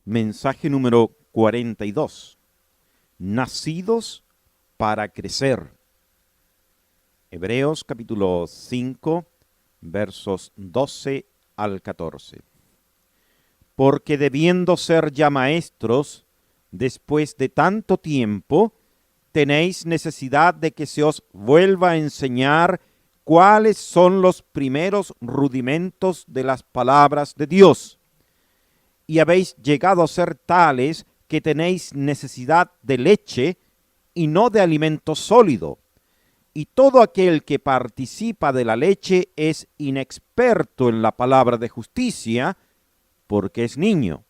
Mensaje número 42. Nacidos para crecer. Hebreos capítulo 5, versos 12 al 14. Porque debiendo ser ya maestros, después de tanto tiempo, tenéis necesidad de que se os vuelva a enseñar cuáles son los primeros rudimentos de las palabras de Dios. Y habéis llegado a ser tales que tenéis necesidad de leche y no de alimento sólido. Y todo aquel que participa de la leche es inexperto en la palabra de justicia, porque es niño.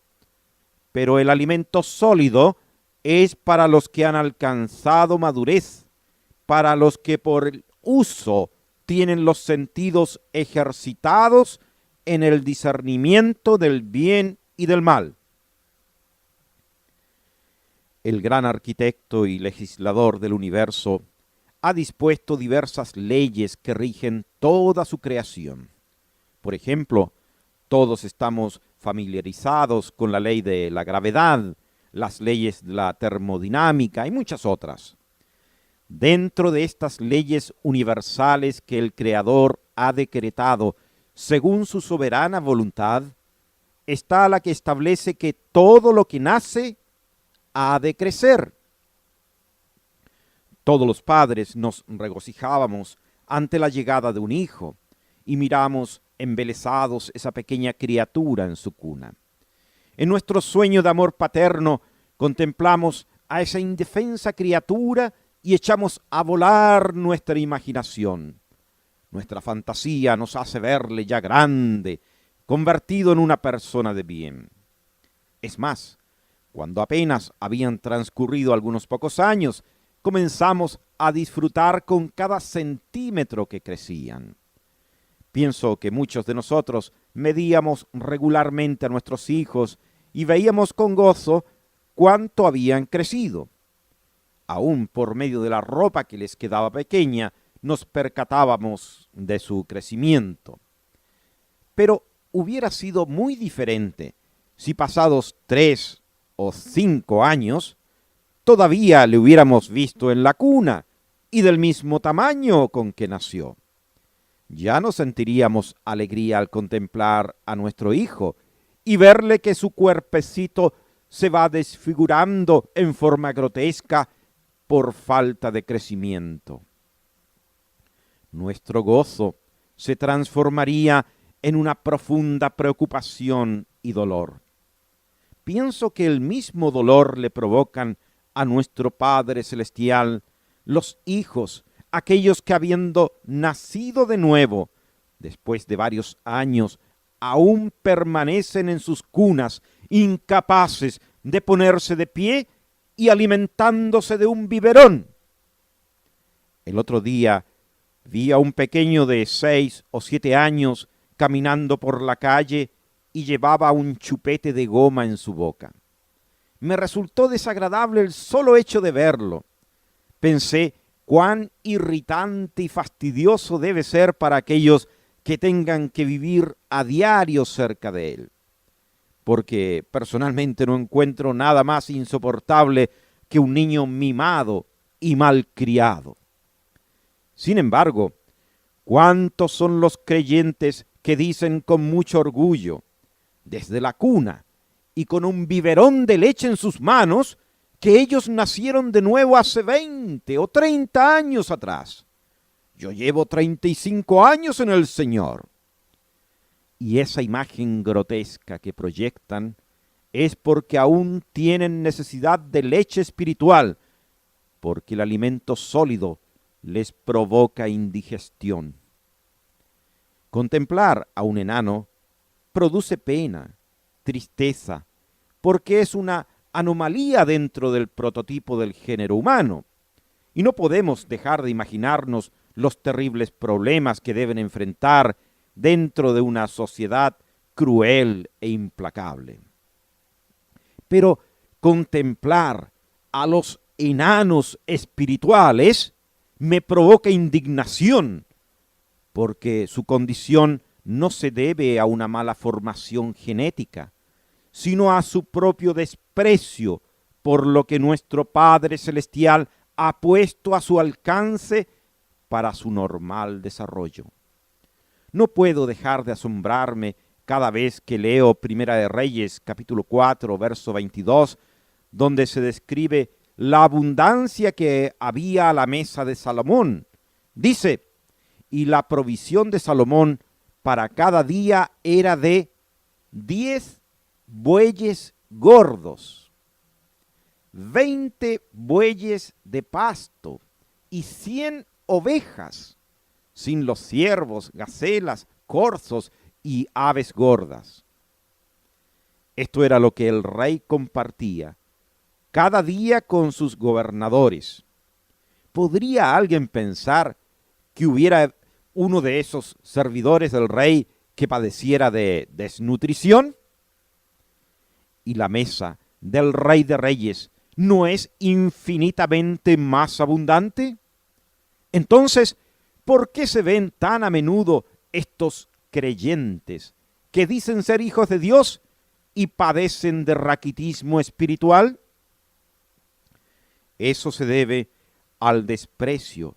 Pero el alimento sólido es para los que han alcanzado madurez, para los que por el uso tienen los sentidos ejercitados en el discernimiento del bien y del mal. El gran arquitecto y legislador del universo ha dispuesto diversas leyes que rigen toda su creación. Por ejemplo, todos estamos familiarizados con la ley de la gravedad, las leyes de la termodinámica y muchas otras. Dentro de estas leyes universales que el Creador ha decretado según su soberana voluntad, está la que establece que todo lo que nace ha de crecer. Todos los padres nos regocijábamos ante la llegada de un hijo y miramos embelesados esa pequeña criatura en su cuna. En nuestro sueño de amor paterno contemplamos a esa indefensa criatura y echamos a volar nuestra imaginación. Nuestra fantasía nos hace verle ya grande, convertido en una persona de bien. Es más, cuando apenas habían transcurrido algunos pocos años, comenzamos a disfrutar con cada centímetro que crecían. Pienso que muchos de nosotros medíamos regularmente a nuestros hijos y veíamos con gozo cuánto habían crecido. Aún por medio de la ropa que les quedaba pequeña, nos percatábamos de su crecimiento. Pero hubiera sido muy diferente si pasados 3 o 5 años todavía le hubiéramos visto en la cuna y del mismo tamaño con que nació. Ya no sentiríamos alegría al contemplar a nuestro hijo y verle que su cuerpecito se va desfigurando en forma grotesca por falta de crecimiento. Nuestro gozo se transformaría en una profunda preocupación y dolor. Pienso que el mismo dolor le provocan a nuestro Padre Celestial los hijos, aquellos que habiendo nacido de nuevo, después de varios años, aún permanecen en sus cunas, incapaces de ponerse de pie y alimentándose de un biberón. El otro día vi a un pequeño de 6 o 7 años caminando por la calle y llevaba un chupete de goma en su boca. Me resultó desagradable el solo hecho de verlo. Pensé cuán irritante y fastidioso debe ser para aquellos que tengan que vivir a diario cerca de él. Porque personalmente no encuentro nada más insoportable que un niño mimado y malcriado. Sin embargo, ¿cuántos son los creyentes que dicen con mucho orgullo, desde la cuna y con un biberón de leche en sus manos, que ellos nacieron de nuevo hace 20 o 30 años atrás? Yo llevo 35 años en el Señor. Y esa imagen grotesca que proyectan es porque aún tienen necesidad de leche espiritual, porque el alimento sólido les provoca indigestión. Contemplar a un enano produce pena, tristeza, porque es una anomalía dentro del prototipo del género humano. Y no podemos dejar de imaginarnos los terribles problemas que deben enfrentar dentro de una sociedad cruel e implacable. Pero contemplar a los enanos espirituales me provoca indignación, porque su condición no se debe a una mala formación genética, sino a su propio desprecio por lo que nuestro Padre Celestial ha puesto a su alcance para su normal desarrollo. No puedo dejar de asombrarme cada vez que leo Primera de Reyes, capítulo 4, verso 22, donde se describe la abundancia que había a la mesa de Salomón. Dice, y la provisión de Salomón para cada día era de 10 bueyes gordos, 20 bueyes de pasto y 100 ovejas, sin los ciervos, gacelas, corzos y aves gordas. Esto era lo que el rey compartía cada día con sus gobernadores. ¿Podría alguien pensar que hubiera uno de esos servidores del rey que padeciera de desnutrición? ¿Y la mesa del Rey de Reyes no es infinitamente más abundante? Entonces, ¿por qué se ven tan a menudo estos creyentes que dicen ser hijos de Dios y padecen de raquitismo espiritual? Eso se debe al desprecio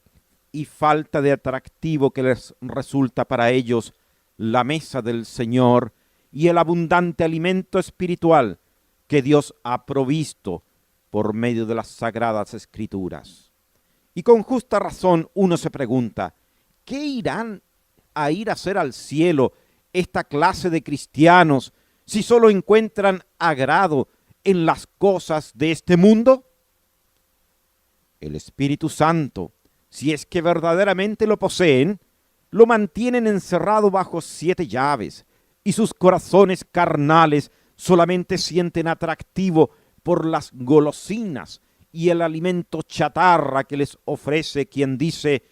y falta de atractivo que les resulta para ellos la mesa del Señor y el abundante alimento espiritual que Dios ha provisto por medio de las sagradas Escrituras. Y con justa razón uno se pregunta, ¿qué irán a ir a hacer al cielo esta clase de cristianos si solo encuentran agrado en las cosas de este mundo? El Espíritu Santo, si es que verdaderamente lo poseen, lo mantienen encerrado bajo 7 llaves, y sus corazones carnales solamente sienten atractivo por las golosinas y el alimento chatarra que les ofrece quien dice,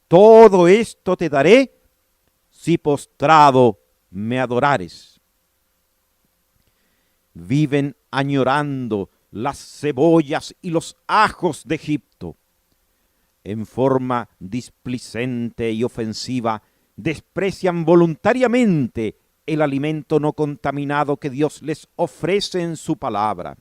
todo esto te daré si postrado me adorares. Viven añorando las cebollas y los ajos de Egipto. En forma displicente y ofensiva, desprecian voluntariamente el alimento no contaminado que Dios les ofrece en su palabra.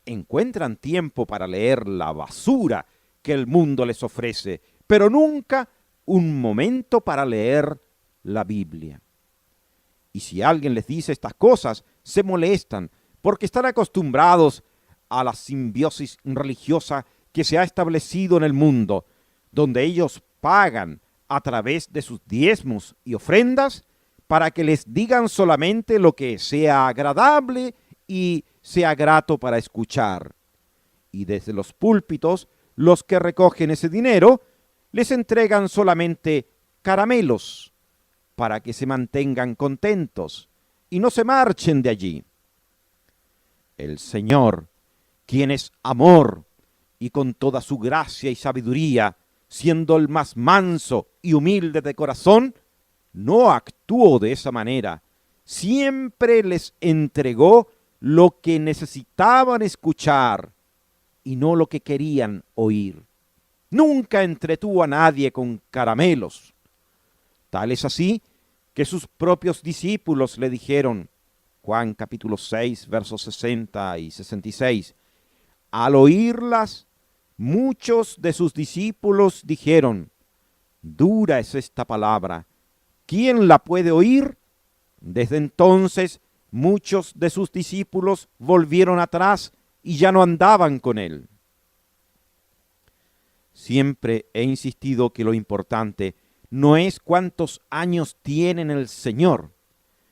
Encuentran tiempo para leer la basura que el mundo les ofrece, pero nunca un momento para leer la Biblia. Y si alguien les dice estas cosas, se molestan porque están acostumbrados a la simbiosis religiosa que se ha establecido en el mundo, donde ellos pagan a través de sus diezmos y ofrendas para que les digan solamente lo que sea agradable y sea grato para escuchar. Y desde los púlpitos, los que recogen ese dinero les entregan solamente caramelos para que se mantengan contentos y no se marchen de allí. El Señor, quien es amor, y con toda su gracia y sabiduría, siendo el más manso y humilde de corazón, no actuó de esa manera. Siempre les entregó lo que necesitaban escuchar y no lo que querían oír. Nunca entretuvo a nadie con caramelos. Tal es así que sus propios discípulos le dijeron, Juan capítulo 6, versos 60 y 66, al oírlas, muchos de sus discípulos dijeron, dura es esta palabra, ¿quién la puede oír? Desde entonces, muchos de sus discípulos volvieron atrás y ya no andaban con él. Siempre he insistido que lo importante no es cuántos años tiene en el Señor,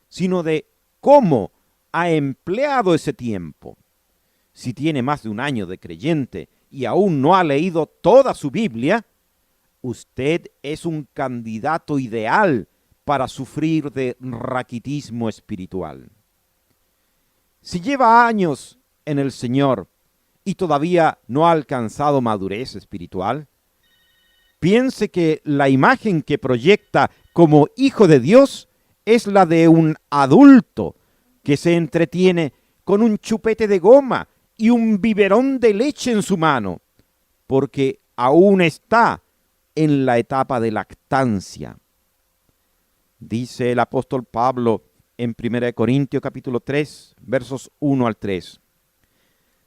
sino de cómo ha empleado ese tiempo. Si tiene más de un año de creyente y aún no ha leído toda su Biblia, usted es un candidato ideal para sufrir de raquitismo espiritual. Si lleva años en el Señor y todavía no ha alcanzado madurez espiritual, piense que la imagen que proyecta como hijo de Dios es la de un adulto que se entretiene con un chupete de goma y un biberón de leche en su mano, porque aún está en la etapa de lactancia. Dice el apóstol Pablo en 1 Corintios capítulo 3, versos 1 al 3.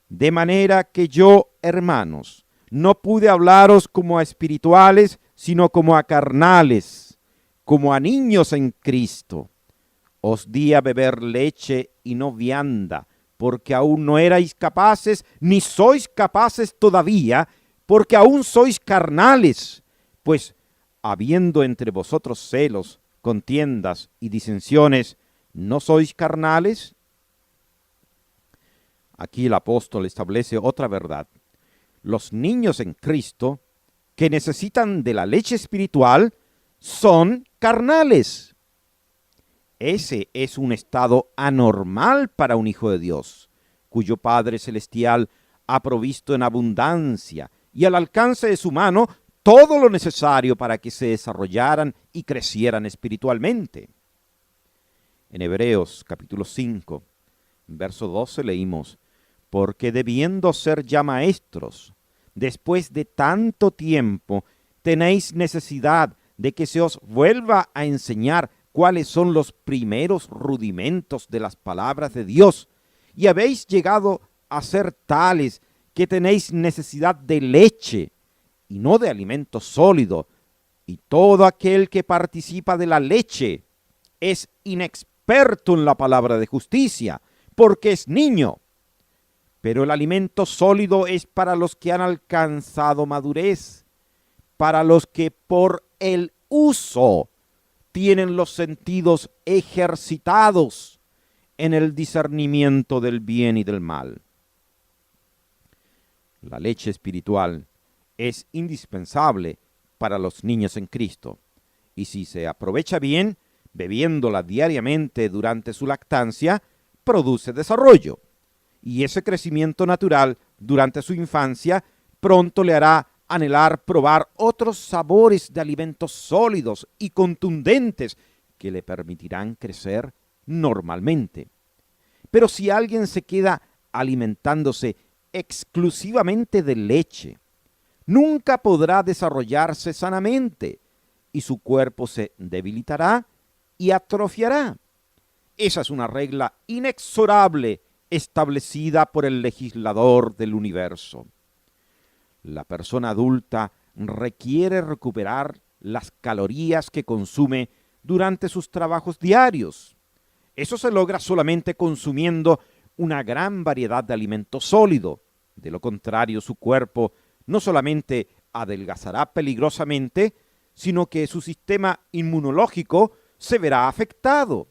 De manera que yo, hermanos, no pude hablaros como a espirituales, sino como a carnales, como a niños en Cristo. Os di a beber leche y no vianda, porque aún no erais capaces, ni sois capaces todavía, porque aún sois carnales. Pues, habiendo entre vosotros celos, contiendas y disensiones, ¿no sois carnales? Aquí el apóstol establece otra verdad. Los niños en Cristo, que necesitan de la leche espiritual, son carnales. Ese es un estado anormal para un hijo de Dios, cuyo Padre Celestial ha provisto en abundancia y al alcance de su mano todo lo necesario para que se desarrollaran y crecieran espiritualmente. En Hebreos capítulo 5, verso 12 leímos: porque debiendo ser ya maestros, después de tanto tiempo, tenéis necesidad de que se os vuelva a enseñar cuáles son los primeros rudimentos de las palabras de Dios, y habéis llegado a ser tales que tenéis necesidad de leche y no de alimento sólido, y todo aquel que participa de la leche es inexperto en la palabra de justicia, porque es niño. Pero el alimento sólido es para los que han alcanzado madurez, para los que por el uso tienen los sentidos ejercitados en el discernimiento del bien y del mal. La leche espiritual es indispensable para los niños en Cristo, y si se aprovecha bien, bebiéndola diariamente durante su lactancia, produce desarrollo. Y ese crecimiento natural durante su infancia pronto le hará anhelar probar otros sabores de alimentos sólidos y contundentes que le permitirán crecer normalmente. Pero si alguien se queda alimentándose exclusivamente de leche, nunca podrá desarrollarse sanamente y su cuerpo se debilitará y atrofiará. Esa es una regla inexorable establecida por el legislador del universo. La persona adulta requiere recuperar las calorías que consume durante sus trabajos diarios. Eso se logra solamente consumiendo una gran variedad de alimento sólido. De lo contrario, su cuerpo no solamente adelgazará peligrosamente, sino que su sistema inmunológico se verá afectado,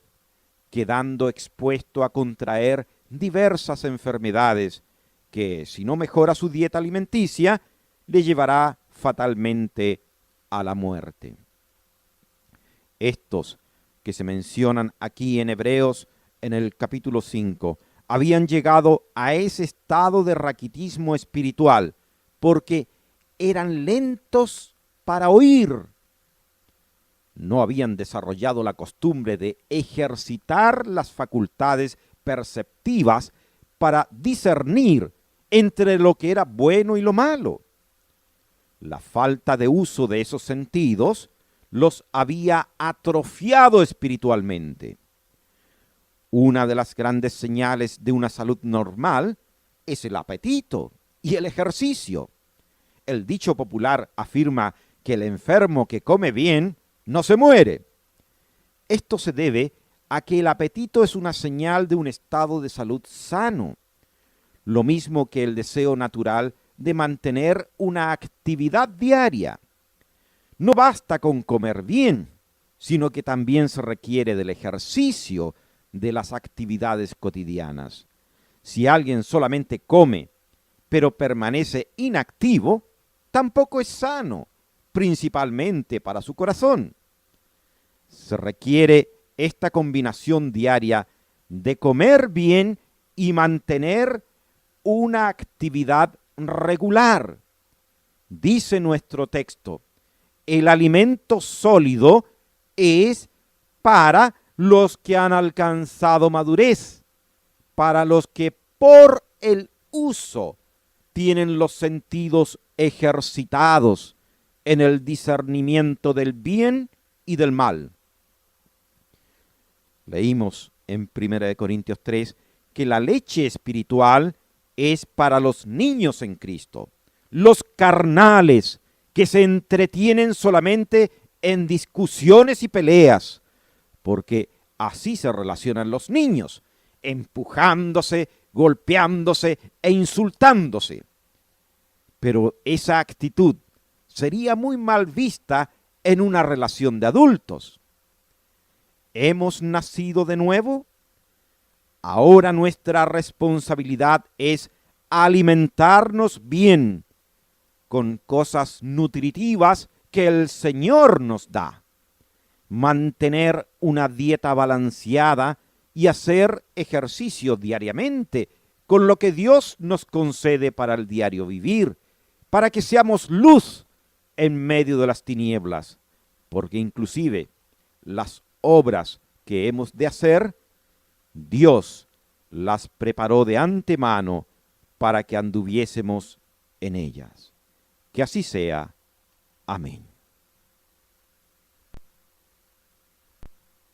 quedando expuesto a contraer diversas enfermedades que, si no mejora su dieta alimenticia, le llevará fatalmente a la muerte. Estos que se mencionan aquí en Hebreos en el capítulo 5 habían llegado a ese estado de raquitismo espiritual porque eran lentos para oír. No habían desarrollado la costumbre de ejercitar las facultades perceptivas para discernir entre lo que era bueno y lo malo. La falta de uso de esos sentidos los había atrofiado espiritualmente. Una de las grandes señales de una salud normal es el apetito y el ejercicio. El dicho popular afirma que el enfermo que come bien no se muere. Esto se debe a que el apetito es una señal de un estado de salud sano, lo mismo que el deseo natural de mantener una actividad diaria. No basta con comer bien, sino que también se requiere del ejercicio de las actividades cotidianas. Si alguien solamente come, pero permanece inactivo, tampoco es sano, principalmente para su corazón. Se requiere esta combinación diaria de comer bien y mantener una actividad regular. Dice nuestro texto: el alimento sólido es para los que han alcanzado madurez, para los que por el uso tienen los sentidos ejercitados en el discernimiento del bien y del mal. Leímos en 1 Corintios 3 que la leche espiritual es para los niños en Cristo, los carnales que se entretienen solamente en discusiones y peleas, porque así se relacionan los niños, empujándose, golpeándose e insultándose. Pero esa actitud sería muy mal vista en una relación de adultos. ¿Hemos nacido de nuevo? Ahora nuestra responsabilidad es alimentarnos bien con cosas nutritivas que el Señor nos da, mantener una dieta balanceada y hacer ejercicio diariamente con lo que Dios nos concede para el diario vivir, para que seamos luz en medio de las tinieblas, porque inclusive las obras que hemos de hacer, Dios las preparó de antemano para que anduviésemos en ellas. Que así sea. Amén.